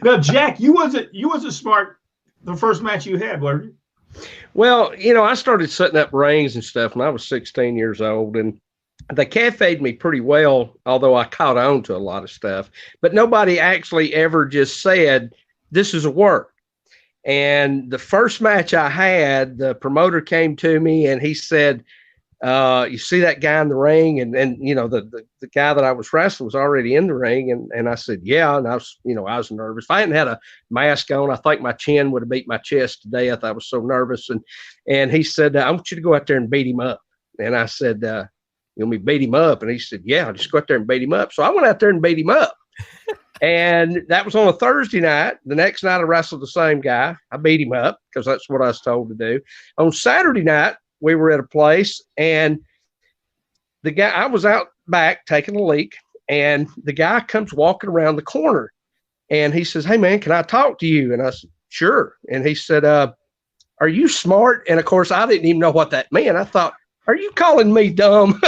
Now, Jack, you wasn't smart the first match you had, were you? Well, I started setting up rings and stuff when I was 16 years old, and they cafe'd me pretty well, although I caught on to a lot of stuff. But nobody actually ever just said, this is a work. And the first match I had, the promoter came to me and he said, you see that guy in the ring? And the guy that I was wrestling was already in the ring. And I said, yeah. And I was nervous. If I hadn't had a mask on, I think my chin would have beat my chest to death. I was so nervous. And he said, I want you to go out there and beat him up. And I said, you want me to beat him up? And he said, yeah, just go out there and beat him up. So I went out there and beat him up. And that was on a Thursday night. The next night I wrestled the same guy. I beat him up because that's what I was told to do. On Saturday night, we were at a place and I was out back taking a leak, and the guy comes walking around the corner and he says, hey man, can I talk to you? And I said, sure. And he said, are you smart? And of course I didn't even know what that meant. I thought, are you calling me dumb?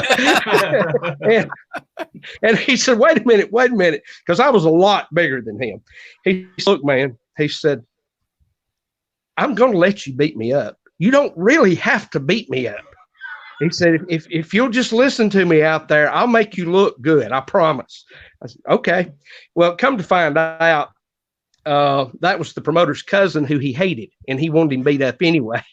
and he said, wait a minute. Because I was a lot bigger than him. He said, look, man, he said, I'm going to let you beat me up. You don't really have to beat me up. He said, if you'll just listen to me out there, I'll make you look good. I promise. I said, okay. Well, come to find out, that was the promoter's cousin who he hated, and he wanted him beat up anyway.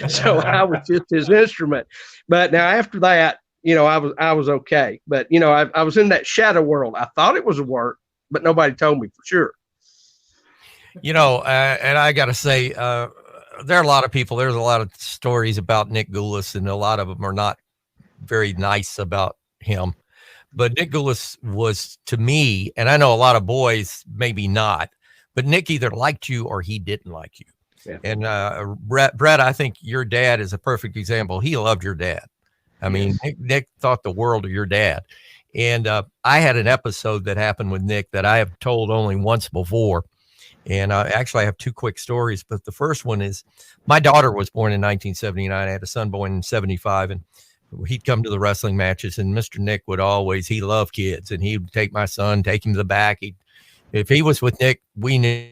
So I was just his instrument. But now after that, I was okay. But, I was in that shadow world. I thought it was a work, but nobody told me for sure. And I got to say, there are a lot of people, there's a lot of stories about Nick Gulas, and a lot of them are not very nice about him. But Nick Gulas was, to me, and I know a lot of boys, maybe not, but Nick either liked you or he didn't like you. Yeah. And Brett, I think your dad is a perfect example. He loved your dad. I mean, Nick thought the world of your dad. And I had an episode that happened with Nick that I have told only once before. And I have two quick stories. But the first one is, my daughter was born in 1979. I had a son born in 75. And he'd come to the wrestling matches. And Mr. Nick he loved kids. And he'd take my son, take him to the back. If he was with Nick, we knew.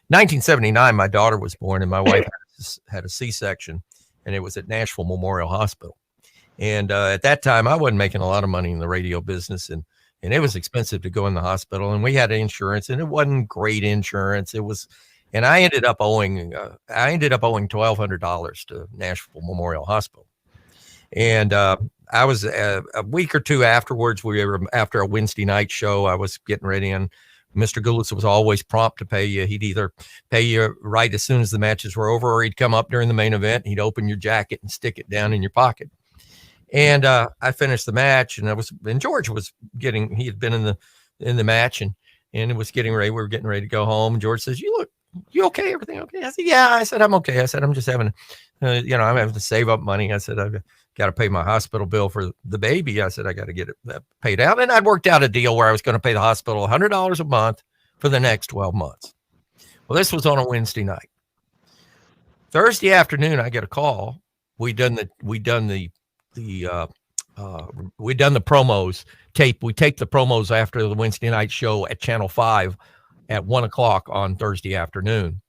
1979, my daughter was born, and my wife had a C-section, and it was at Nashville Memorial Hospital. And at that time, I wasn't making a lot of money in the radio business, and it was expensive to go in the hospital. And we had insurance, and it wasn't great insurance. And I ended up owing $1,200 to Nashville Memorial Hospital. And I was a week or two afterwards. We were after a Wednesday night show. I was getting ready, and Mr. Gulas was always prompt to pay you. He'd either pay you right as soon as the matches were over, or he'd come up during the main event. And he'd open your jacket and stick it down in your pocket. And I finished the match, and George was he had been in the match, and it was getting ready. We were getting ready to go home. And George says, you okay? Everything okay? I said, yeah. I said, I'm okay. I said, I'm just having, I'm having to save up money. I said, I've got to pay my hospital bill for the baby. I said, I got to get it paid out. And I'd worked out a deal where I was going to pay the hospital $100 a month for the next 12 months. Well, this was on a Wednesday night. Thursday afternoon, I get a call. We'd done the promos tape. We taped the promos after the Wednesday night show at Channel 5 at 1:00 on Thursday afternoon.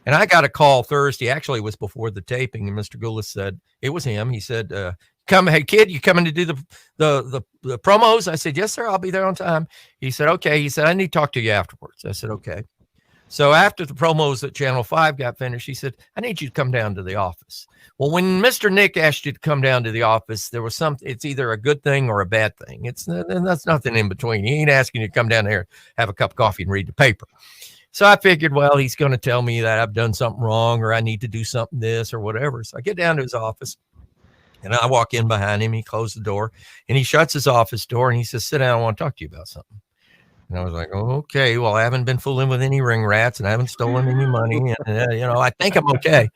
And I got a call Thursday. Actually, it was before the taping. And Mr. Gulas said, it was him. He said, hey kid, you coming to do the promos? I said, yes, sir. I'll be there on time. He said, okay. He said, I need to talk to you afterwards. I said, okay. So after the promos at Channel 5 got finished, he said, I need you to come down to the office. Well, when Mr. Nick asked you to come down to the office, there was it's either a good thing or a bad thing. That's nothing in between. He ain't asking you to come down there, have a cup of coffee and read the paper. So I figured, well, he's going to tell me that I've done something wrong, or I need to do something this or whatever. So I get down to his office, and I walk in behind him. He closed the door, and he shuts his office door, and he says, sit down. I want to talk to you about something. And I was like, oh, okay, well, I haven't been fooling with any ring rats, and I haven't stolen any money. And, I think I'm okay.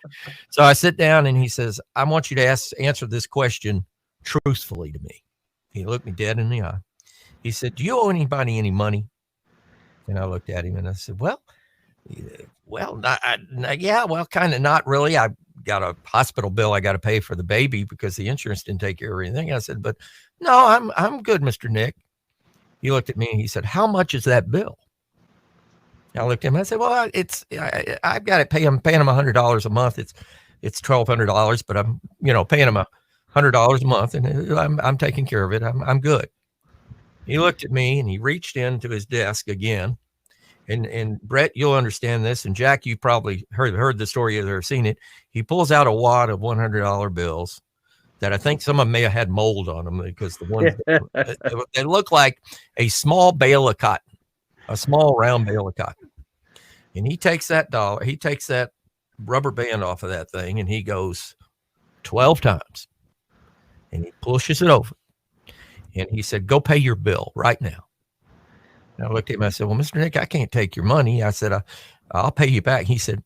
So I sit down, and he says, I want you to answer this question truthfully to me. He looked me dead in the eye. He said, do you owe anybody any money? And I looked at him, and I said, well, kind of not really. I got a hospital bill I got to pay for the baby because the insurance didn't take care of anything. I said, but no, I'm good, Mr. Nick. He looked at me and he said, "How much is that bill?" I looked at him. I said, "Well, I've got to paying him $100 a month. It's $1,200, but I'm paying him $100 a month, and I'm taking care of it. I'm good." He looked at me and he reached into his desk again. And Brett, you'll understand this. And Jack, you probably heard the story or seen it. He pulls out a wad of $100 bills that I think some of them may have had mold on them, because the ones they look like a small bale of cotton, a small round bale of cotton. And he takes that rubber band off of that thing, and he goes 12 times, and he pushes it over. And he said, "Go pay your bill right now." And I looked at him. I said, "Well, Mr. Nick, I can't take your money." I said, "I'll pay you back." He said,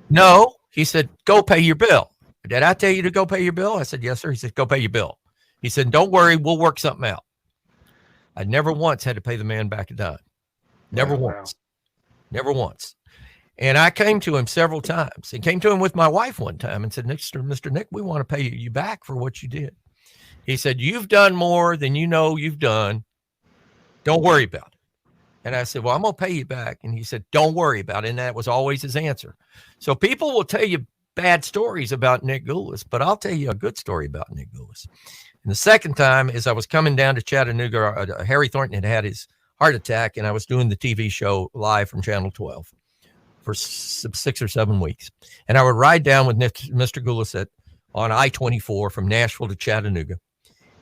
"No." He said, "Go pay your bill." "Did I tell you to go pay your bill?" I said, "Yes, sir." He said, "Go pay your bill." He said, "Don't worry, we'll work something out." I never once had to pay the man back a dime. Never once. Never once. And I came to him several times, and came to him with my wife one time and said, Mr. Nick, we want to pay you back for what you did." He said, "You've done more than you know you've done. Don't worry about it." And I said, "Well, I'm going to pay you back." And he said, "Don't worry about it." And that was always his answer. So people will tell you bad stories about Nick Gulas, but I'll tell you a good story about Nick Gulas. And the second time is I was coming down to Chattanooga. Harry Thornton had his heart attack, and I was doing the TV show live from Channel 12 for 6 or 7 weeks. And I would ride down with Mr. Gulas on I-24 from Nashville to Chattanooga.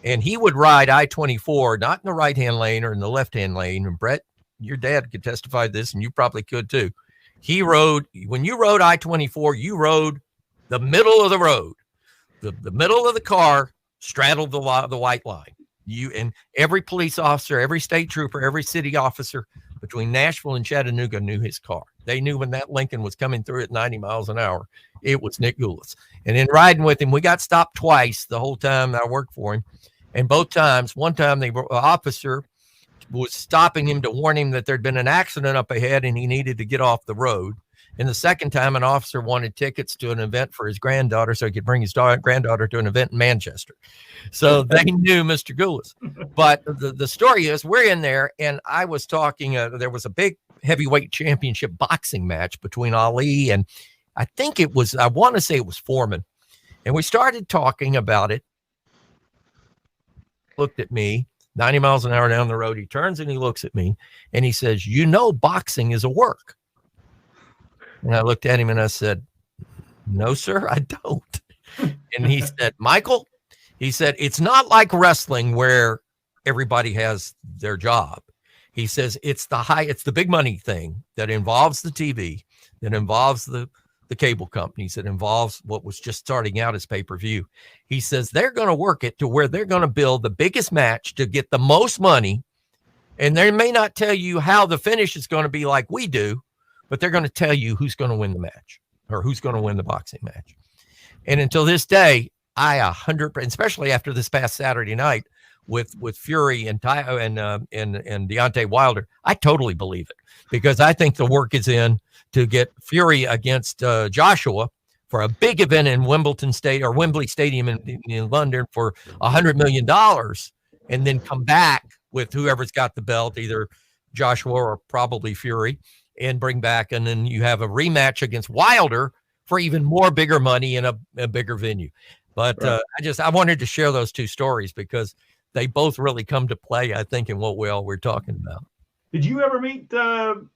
And he would ride I-24, not in the right-hand lane or in the left-hand lane. And Brett, your dad could testify to this, and you probably could too. When you rode I-24, you rode the middle of the road. The middle of the car straddled the white line. And every police officer, every state trooper, every city officer between Nashville and Chattanooga knew his car. They knew when that Lincoln was coming through at 90 miles an hour, it was Nick Gulas. And in riding with him, we got stopped twice the whole time that I worked for him. And both times, one time the officer was stopping him to warn him that there'd been an accident up ahead and he needed to get off the road. And the second time, an officer wanted tickets to an event for his granddaughter so he could bring his granddaughter to an event in Manchester. So they knew Mr. Gulas. But the story is, we're in there, and I was talking, there was a big heavyweight championship boxing match between Ali and I want to say it was Foreman. And we started talking about it. Looked at me, 90 miles an hour down the road. He turns and he looks at me and he says, "Boxing is a work." And I looked at him and I said, "No, sir, I don't." And he said, "Michael," he said, "it's not like wrestling where everybody has their job." He says, it's the big money thing that involves the TV, that involves the cable companies, that involves what was just starting out as pay-per-view. He says they're going to work it to where they're going to build the biggest match to get the most money. And they may not tell you how the finish is going to be like we do, but they're going to tell you who's going to win the match or who's going to win the boxing match. And until this day, I 100%, especially after this past Saturday night with Fury and Deontay Wilder, I totally believe it, because I think the work is in to get Fury against Joshua for a big event in Wembley Stadium in London for $100 million, and then come back with whoever's got the belt, either Joshua or probably Fury, and bring back, and then you have a rematch against Wilder for even more bigger money in a bigger venue. But right. I wanted to share those two stories because they both really come to play, I think, in what we're talking about. Did you ever meet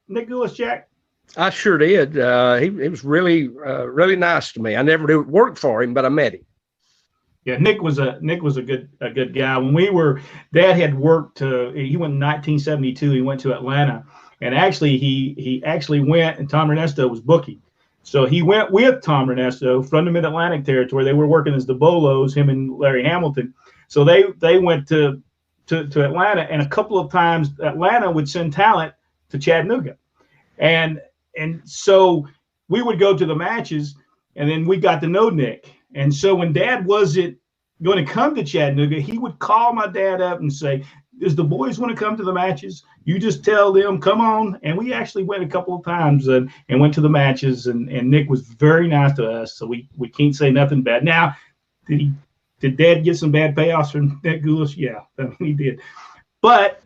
Nick Gulas, Jack? I sure did. He was really, really nice to me. I never worked for him, but I met him. Yeah, Nick was a good guy. When Dad had worked. He went in 1972. He went to Atlanta, and actually he actually went, and Tom Ernesto was booking. So he went with Tom Ernesto from the Mid-Atlantic territory. They were working as the Bolos, him and Larry Hamilton. So they went to Atlanta, and a couple of times Atlanta would send talent to Chattanooga. And so we would go to the matches, and then we got to know Nick. And so when Dad wasn't going to come to Chattanooga, he would call my dad up and say, "Does the boys want to come to the matches? You just tell them, come on." And we actually went a couple of times and went to the matches, and Nick was very nice to us. So we can't say nothing bad. Now, did Dad get some bad payoffs from Nick Gulas? Yeah, I mean, he did. But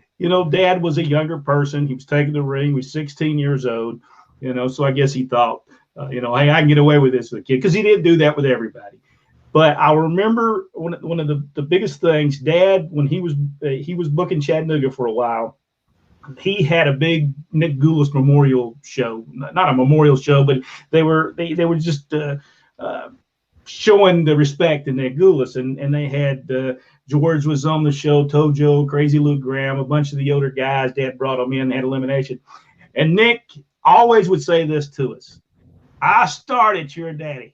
Dad was a younger person. He was taking the ring. He was 16 years old, so I guess he thought, hey, I can get away with this with a kid, because he didn't do that with everybody. But I remember one of the biggest things, Dad, when he was booking Chattanooga for a while, he had a big Nick Gulas memorial show, not a memorial show, but they were just showing the respect to Nick Gulas, and they had George was on the show, Tojo, Crazy Luke Graham, a bunch of the older guys. Dad brought them in, they had elimination, and Nick always would say this to us: "I started your daddy.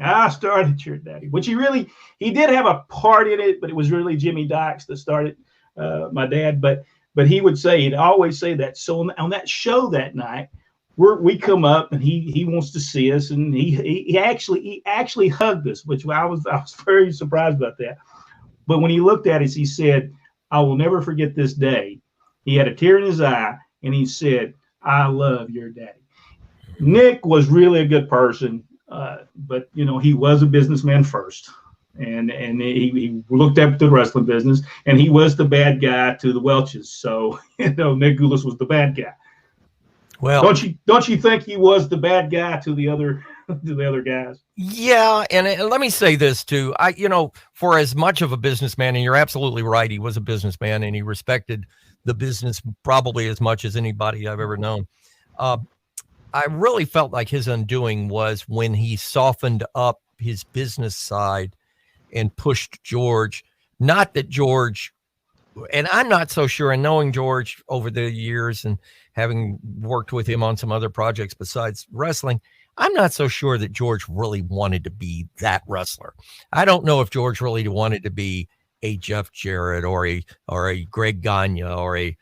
I started your daddy," which he did have a part in it, but it was really Jimmy Dykes that started my dad. But he'd always say that. So on that show that night, we come up and he wants to see us, and he actually hugged us, which I was very surprised about that. But when he looked at us, he said, "I will never forget this day." He had a tear in his eye, and he said, "I love your daddy." Nick was really a good person, but he was a businessman first. And he looked up to the wrestling business, and he was the bad guy to the Welches. So Nick Gulas was the bad guy. Well, don't you think he was the bad guy to the other guys? Yeah, and let me say this too. For as much of a businessman, and you're absolutely right, he was a businessman, and he respected the business probably as much as anybody I've ever known. I really felt like his undoing was when he softened up his business side and pushed George. Not that George, and I'm not so sure, and knowing George over the years and having worked with him on some other projects besides wrestling, I'm not so sure that George really wanted to be that wrestler. I don't know if George really wanted to be a Jeff Jarrett or a Greg Gagne or a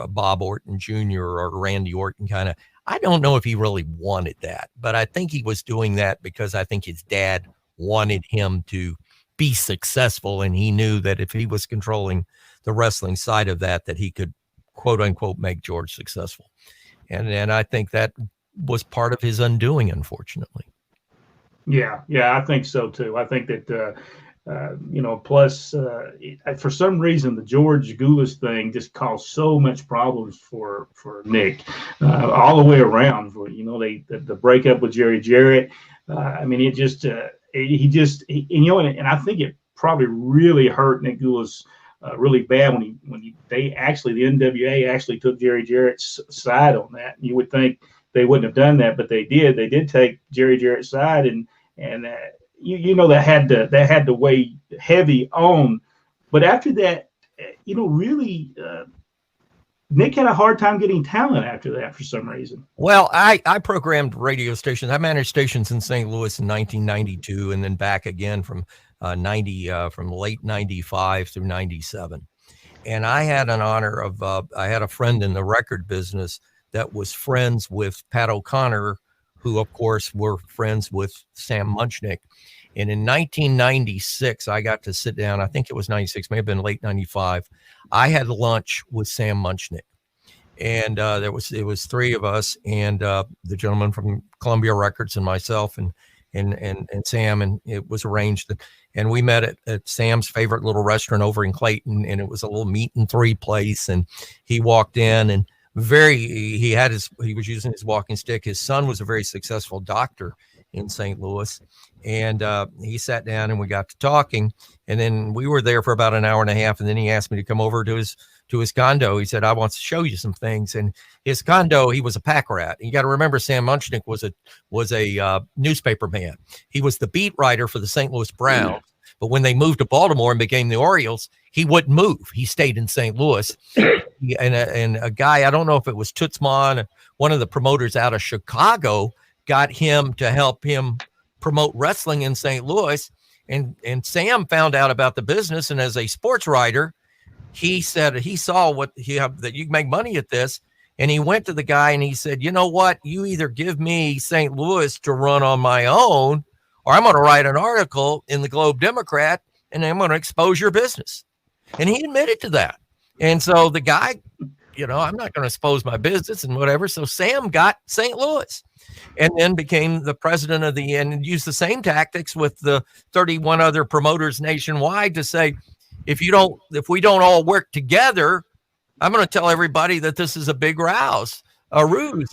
Bob Orton Jr. or Randy Orton kind of. I don't know if he really wanted that, but I think he was doing that because I think his dad wanted him to be successful, and he knew that if he was controlling the wrestling side of that he could, quote unquote, make George successful. And I think that was part of his undoing, unfortunately. Yeah, I think so too. I think that plus for some reason the George Gulas thing just caused so much problems for Nick all the way around. The breakup with Jerry Jarrett. It just and I think it probably really hurt Nick Gulas really bad when the NWA actually took Jerry Jarrett's side on that. You would think they wouldn't have done that, but they did. They did take Jerry Jarrett's side, and that had to weigh heavy on. But after that, really, Nick had a hard time getting talent after that for some reason. Well, I programmed radio stations. I managed stations in St. Louis in 1992, and then back again from late 95 through 97. And I had an honor of I had a friend in the record business that was friends with Pat O'Connor, who of course were friends with Sam Munchnick. And in 1996, I got to sit down. I think it was 96, may have been late 95. I had lunch with Sam Munchnick, and it was three of us, and the gentleman from Columbia Records and myself and Sam, and it was arranged that, and we met at Sam's favorite little restaurant over in Clayton, and it was a little meat and three place. And he walked in, and he was using his walking stick. His son was a very successful doctor in St. Louis, and he sat down and we got to talking, and then we were there for about an hour and a half, and then he asked me to come over to his condo. He said, "I want to show you some things." And his condo, he was a pack rat. You got to remember, Sam Munchnick was a newspaper man. He was the beat writer for the St. Louis Browns, but when they moved to Baltimore and became the Orioles, he wouldn't move. He stayed in St. Louis. And a guy, I don't know if it was Tutzman, one of the promoters out of Chicago, got him to help him promote wrestling in St. Louis. And Sam found out about the business, and as a sports writer, he said he saw that you can make money at this. And he went to the guy and he said, "You know what? You either give me St. Louis to run on my own, or I'm going to write an article in the Globe Democrat and I'm going to expose your business." And he admitted to that. And so the guy, I'm not going to expose my business and whatever. So Sam got St. Louis and then became the president and used the same tactics with the 31 other promoters nationwide to say, if we don't all work together, I'm going to tell everybody that this is a big a ruse.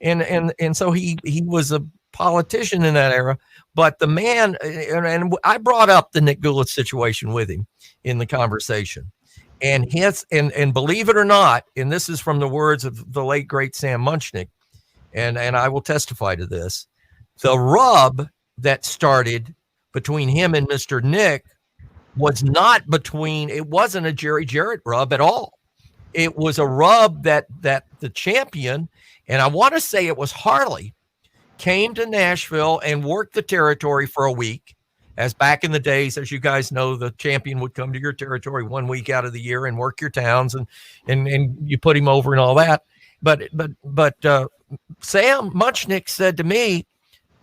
And so he was a politician in that era. But the man, and I brought up the Nick Gulas situation with him in the conversation. And and believe it or not, and this is from the words of the late great Sam Munchnick, and I will testify to this, the rub that started between him and Mr. Nick it wasn't a Jerry Jarrett rub at all. It was a rub that the champion, and I want to say it was Harley, came to Nashville and worked the territory for a week. As back in the days, as you guys know, the champion would come to your territory 1 week out of the year and work your towns, and you put him over and all that. But Sam Munchnick said to me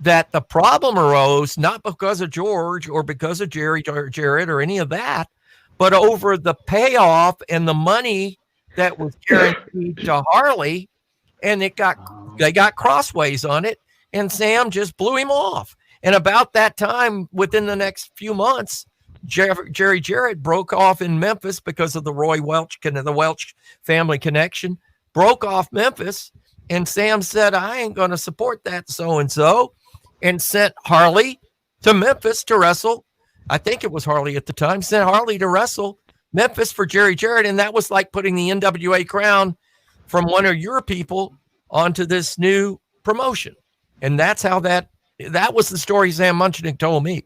that the problem arose not because of George or because of Jerry Jarrett or any of that, but over the payoff and the money that was guaranteed to Harley, and they got crossways on it, and Sam just blew him off. And about that time, within the next few months, Jerry Jarrett broke off in Memphis because of the Roy Welch, the Welch family connection, broke off Memphis. And Sam said, I ain't going to support that so-and-so, and sent Harley to Memphis to wrestle. I think it was Harley at the time, sent Harley to wrestle Memphis for Jerry Jarrett. And that was like putting the NWA crown from one of your people onto this new promotion. And that's how that was the story Sam Munchnick told me.